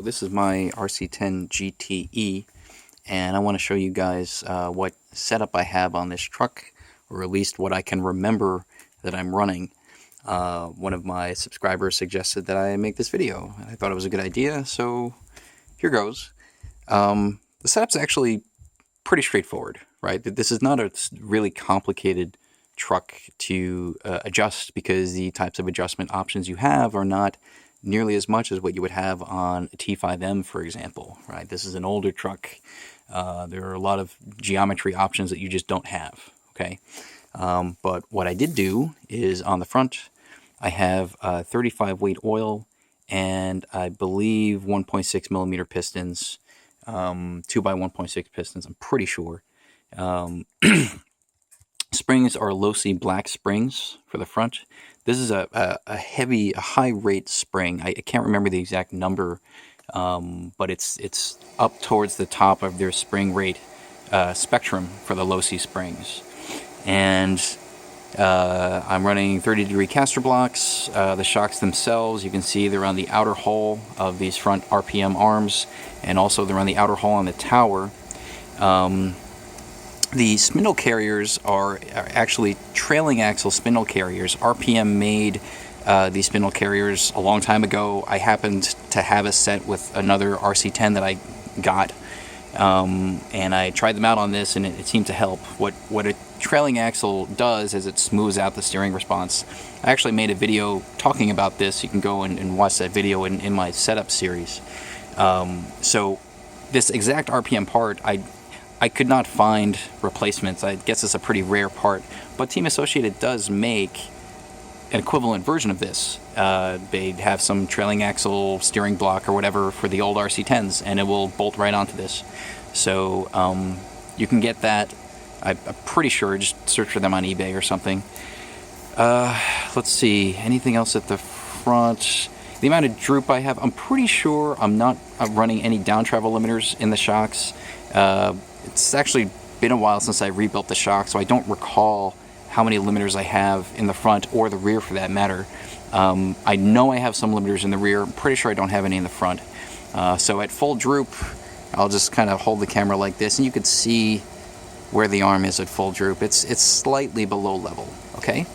This is my RC10 GTe, and I want to show you guys what setup I have on this truck, or at least what I can remember that I'm running. One of my subscribers suggested that I make this video, and I thought it was a good idea, so here goes. The setup's actually pretty straightforward, right? This is not a really complicated truck to adjust, because the types of adjustment options you have are not nearly as much as what you would have on a T5M, for example, right? This is an older truck. There are a lot of geometry options that you just don't have, okay? But what I did do is on the front, I have 35 weight oil and I believe 1.6 millimeter pistons, 2x1.6 pistons, I'm pretty sure. Springs are low-C black springs for the front. This is a high rate spring. I can't remember the exact number, but it's up towards the top of their spring rate spectrum for the low-C springs. And I'm running 30-degree caster blocks. The shocks themselves, you can see they're on the outer hull of these front RPM arms, and also they're on the outer hull on the tower. The spindle carriers are actually trailing axle spindle carriers. RPM made these spindle carriers a long time ago. I happened to have a set with another RC10 that I got, and I tried them out on this, and it seemed to help. What a trailing axle does is it smooths out the steering response. I actually made a video talking about this. You can go and watch that video in my setup series. So this exact RPM part, I could not find replacements. I guess it's a pretty rare part, but Team Associated does make an equivalent version of this. They have some trailing axle steering block or whatever for the old RC10s, and it will bolt right onto this. So you can get that. I'm pretty sure, just search for them on eBay or something. Let's see, anything else at the front? The amount of droop I have, I'm pretty sure I'm not running any down travel limiters in the shocks. It's actually been a while since I rebuilt the shock, so I don't recall how many limiters I have in the front or the rear for that matter. I know I have some limiters in the rear. I'm pretty sure I don't have any in the front. So at full droop, I'll just kind of hold the camera like this, and you can see where the arm is at full droop. It's slightly below level, okay?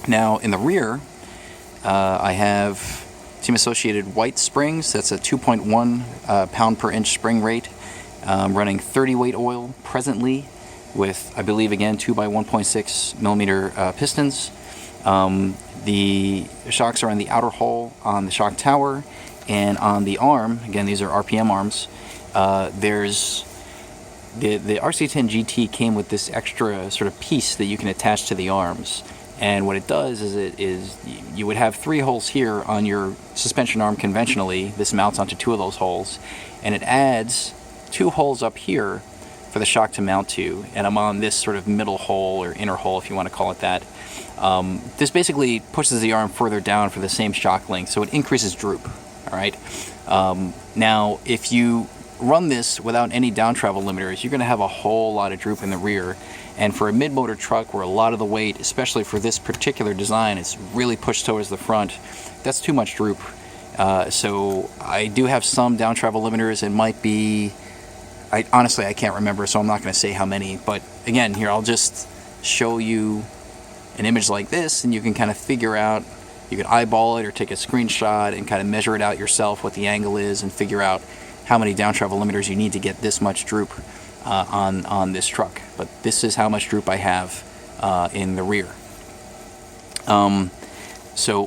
Now in the rear, I have Team Associated white springs. That's a 2.1 pound per inch spring rate. I'm running 30 weight oil presently with, I believe, again, 2x1.6 millimeter pistons. The shocks are on the outer hull on the shock tower, and on the arm, again, these are RPM arms, there's the RC10 GT came with this extra sort of piece that you can attach to the arms. And what it does is you would have 3 holes here on your suspension arm conventionally. This mounts onto 2 of those holes, and it adds 2 holes up here for the shock to mount to, and I'm on this sort of middle hole or inner hole, if you want to call it that. This basically pushes the arm further down for the same shock length, so it increases droop. All right. Now, if you run this without any down travel limiters, you're going to have a whole lot of droop in the rear. And for a mid-motor truck where a lot of the weight, especially for this particular design, is really pushed towards the front, that's too much droop. So I do have some down travel limiters. It might be, honestly, I can't remember, so I'm not going to say how many. But again, here I'll just show you an image like this, and you can kind of figure out, you can eyeball it or take a screenshot and kind of measure it out yourself, what the angle is, and figure out how many down travel limiters you need to get this much droop on this truck. But this is how much droop I have in the rear. So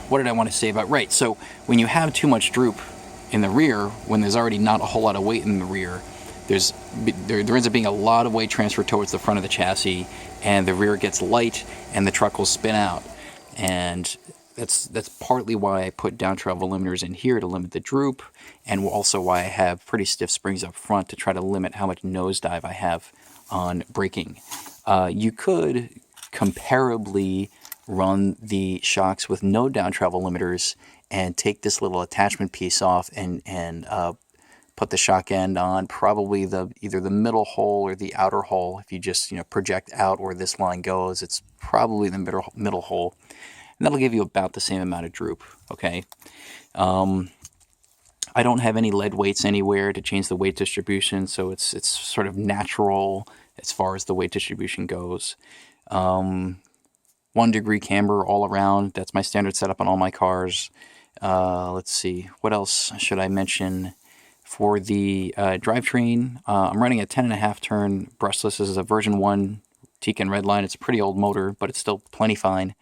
what did I want to say about, right, so when you have too much droop in the rear, when there's already not a whole lot of weight in the rear, there ends up being a lot of weight transfer towards the front of the chassis, and the rear gets light and the truck will spin out. And that's partly why I put down travel limiters in here to limit the droop, and also why I have pretty stiff springs up front to try to limit how much nosedive I have on braking. You could comparably run the shocks with no down travel limiters and take this little attachment piece off and put the shock end on probably either the middle hole or the outer hole. If you just project out where this line goes, it's probably the middle hole. and that'll give you about the same amount of droop, okay? I don't have any lead weights anywhere to change the weight distribution, so it's sort of natural as far as the weight distribution goes. 1 degree camber all around. That's my standard setup on all my cars. Let's see, what else should I mention? For the drivetrain, I'm running a 10.5 turn brushless. This is a version 1 Tekin Redline. It's a pretty old motor, but it's still plenty fine.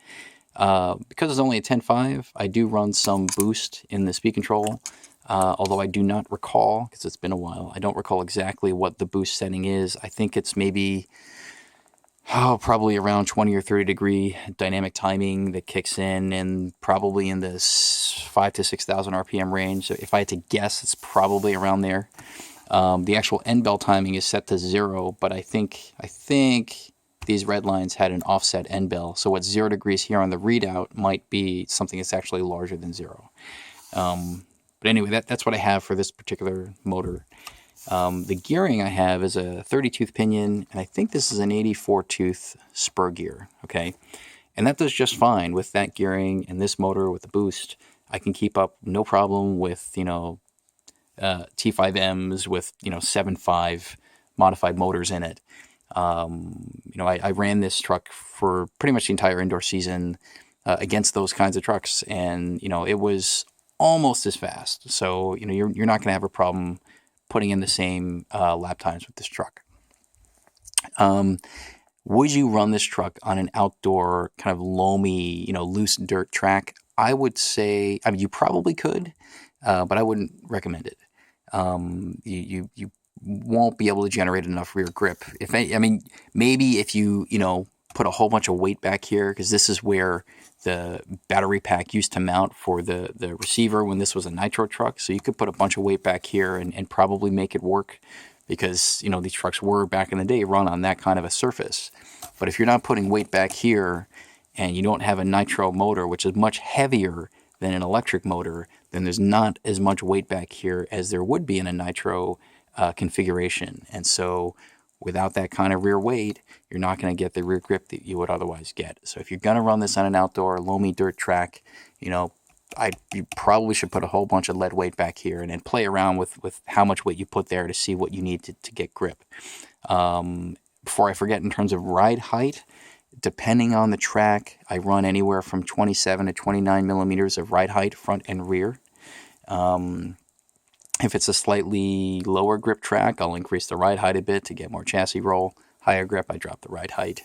Because it's only a 10.5, I do run some boost in the speed control. Although I do not recall, because it's been a while, I don't recall exactly what the boost setting is. I think it's maybe, probably around 20 or 30 degree dynamic timing that kicks in, and probably in the 5,000 to 6,000 RPM range. So if I had to guess, it's probably around there. The actual end bell timing is set to 0, but I think these red lines had an offset end bell. So what's 0 degrees here on the readout might be something that's actually larger than 0. But anyway, that's what I have for this particular motor. The gearing I have is a 30-tooth pinion, and I think this is an 84-tooth spur gear, okay? And that does just fine with that gearing and this motor with the boost. I can keep up no problem with, T5Ms with, 7.5 modified motors in it. I ran this truck for pretty much the entire indoor season against those kinds of trucks, and, it was almost as fast. So, you're not going to have a problem putting in the same lap times with this truck. Would you run this truck on an outdoor kind of loamy, loose dirt track? I would say, you probably could, but I wouldn't recommend it. You won't be able to generate enough rear grip. Maybe if you, put a whole bunch of weight back here, because this is where the battery pack used to mount for the receiver when this was a nitro truck. So you could put a bunch of weight back here and probably make it work, because, these trucks were back in the day run on that kind of a surface. But if you're not putting weight back here and you don't have a nitro motor, which is much heavier than an electric motor, then there's not as much weight back here as there would be in a nitro configuration. And so without that kind of rear weight, you're not going to get the rear grip that you would otherwise get. So if you're going to run this on an outdoor loamy dirt track, you probably should put a whole bunch of lead weight back here and then play around with how much weight you put there to see what you need to get grip. Before I forget, in terms of ride height, depending on the track, I run anywhere from 27 to 29 millimeters of ride height, front and rear. If it's a slightly lower grip track, I'll increase the ride height a bit to get more chassis roll. Higher grip, I drop the ride height.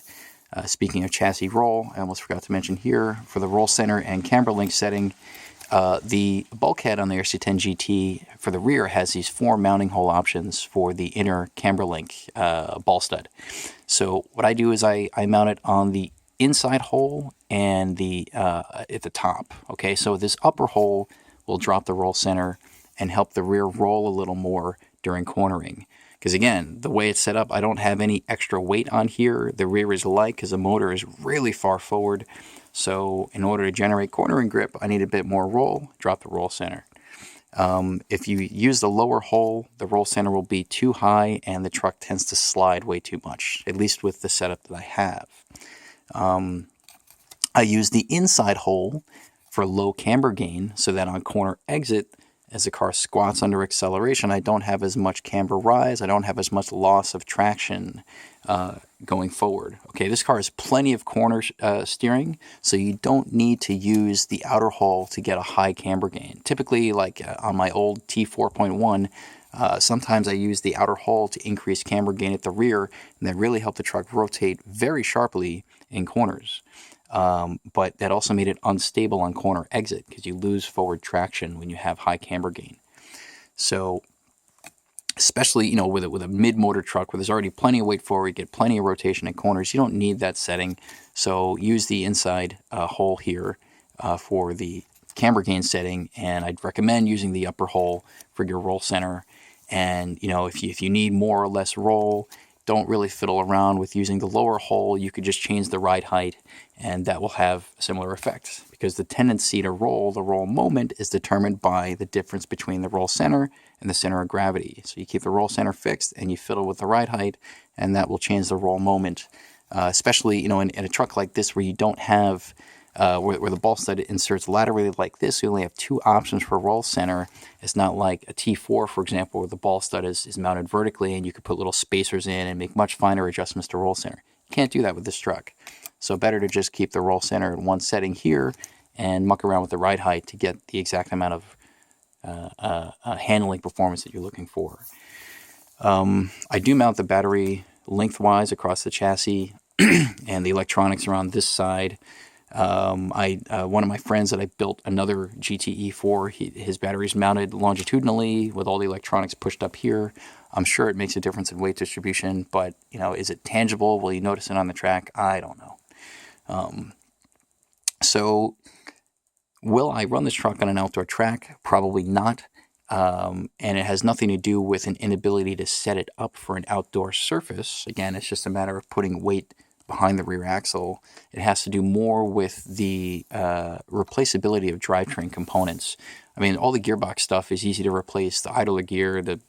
Speaking of chassis roll, I almost forgot to mention here, for the roll center and camber link setting, the bulkhead on the RC10 GTe for the rear has these 4 mounting hole options for the inner camber link ball stud. So what I do is I mount it on the inside hole and at the top. Okay, so this upper hole will drop the roll center and help the rear roll a little more during cornering. Because again, the way it's set up, I don't have any extra weight on here. The rear is light because the motor is really far forward. So in order to generate cornering grip, I need a bit more roll, drop the roll center. If you use the lower hole, the roll center will be too high and the truck tends to slide way too much, at least with the setup that I have. I use the inside hole for low camber gain so that on corner exit, as the car squats under acceleration, I don't have as much camber rise, I don't have as much loss of traction going forward. Okay, this car has plenty of corner steering, so you don't need to use the outer hole to get a high camber gain. Typically, like on my old T4.1, sometimes I use the outer hole to increase camber gain at the rear, and that really helped the truck rotate very sharply in corners. But that also made it unstable on corner exit because you lose forward traction when you have high camber gain. So especially, with a mid-motor truck where there's already plenty of weight forward, you get plenty of rotation in corners, you don't need that setting. So use the inside hole here for the camber gain setting, and I'd recommend using the upper hole for your roll center. And, if you need more or less roll, don't really fiddle around with using the lower hole. You could just change the ride height, and that will have a similar effect, because the tendency to roll, the roll moment, is determined by the difference between the roll center and the center of gravity. So you keep the roll center fixed and you fiddle with the ride height, and that will change the roll moment. Especially, in a truck like this where you don't have where the ball stud inserts laterally like this, you only have two options for roll center. It's not like a T4, for example, where the ball stud is mounted vertically and you could put little spacers in and make much finer adjustments to roll center. You can't do that with this truck. So better to just keep the roll center in one setting here and muck around with the ride height to get the exact amount of handling performance that you're looking for. I do mount the battery lengthwise across the chassis and the electronics are on this side. One of my friends that I built another GTe for, his battery's mounted longitudinally with all the electronics pushed up here. I'm sure it makes a difference in weight distribution, but is it tangible? Will you notice it on the track? I don't know. So will I run this truck on an outdoor track? Probably not. And it has nothing to do with an inability to set it up for an outdoor surface. Again, it's just a matter of putting weight behind the rear axle. It has to do more with the replaceability of drivetrain components. I mean, all the gearbox stuff is easy to replace. The idler gear, the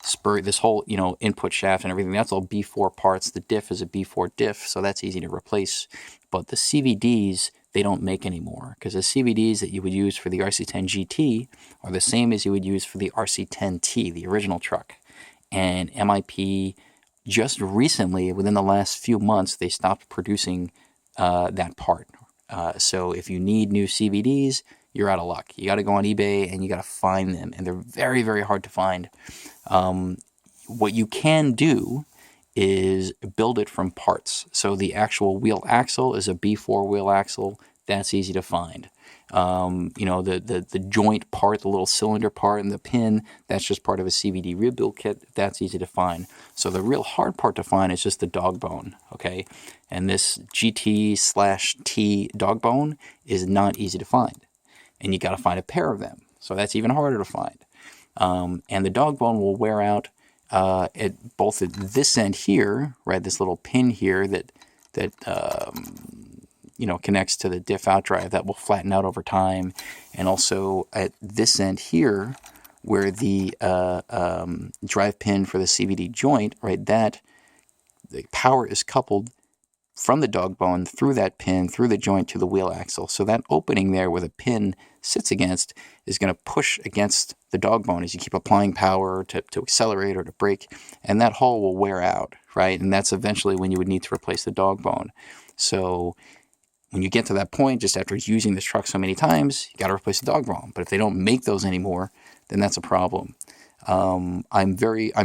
spur, this whole input shaft and everything, that's all B4 parts. The diff is a B4 diff, so that's easy to replace. But the CVDs, they don't make anymore, because the CVDs that you would use for the RC10 GT are the same as you would use for the RC10T, the original truck. And MIP just recently, within the last few months, they stopped producing that part. So if you need new CVDs, you're out of luck. You got to go on eBay and you got to find them, and they're very, very hard to find. What you can do is build it from parts. So the actual wheel axle is a B4 wheel axle. That's easy to find. The joint part, the little cylinder part and the pin, that's just part of a CVD rebuild kit. That's easy to find. So the real hard part to find is just the dog bone, okay? And this GT/T dog bone is not easy to find. And you got to find a pair of them. So that's even harder to find. And the dog bone will wear out at both at this end here, right? This little pin here that connects to the diff outdrive, that will flatten out over time, and also at this end here, where the drive pin for the CVD joint, right? That the power is coupled from the dog bone through that pin, through the joint to the wheel axle. So that opening there where the pin sits against is going to push against the dog bone as you keep applying power to accelerate or to brake, and that hull will wear out, right? And that's eventually when you would need to replace the dog bone. So when you get to that point, just after using this truck so many times, you got to replace the dog bone. But if they don't make those anymore, then that's a problem. I'm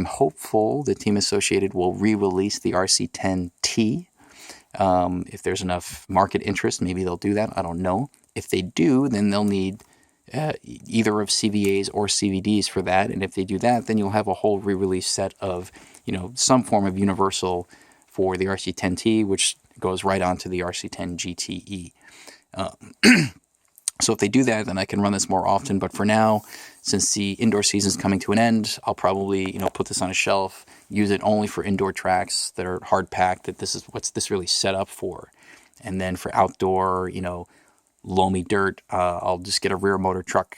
hopeful the Team Associated will re-release the RC10T. If there's enough market interest, maybe they'll do that. I don't know. If they do, then they'll need either of CVAs or CVDs for that. And if they do that, then you'll have a whole re-release set of, some form of universal for the RC10T, which goes right onto the RC10 GTe. So if they do that, then I can run this more often. But for now, since the indoor season is coming to an end, I'll probably, put this on a shelf, use it only for indoor tracks that are hard packed, that this is what's this really set up for. And then for outdoor, loamy dirt, I'll just get a rear motor truck.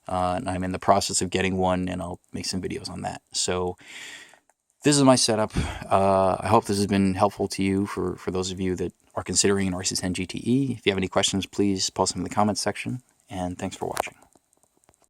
And I'm in the process of getting one, and I'll make some videos on that. So this is my setup. I hope this has been helpful to you for those of you that are considering an RC10 GTe. If you have any questions, please post them in the comments section. And thanks for watching.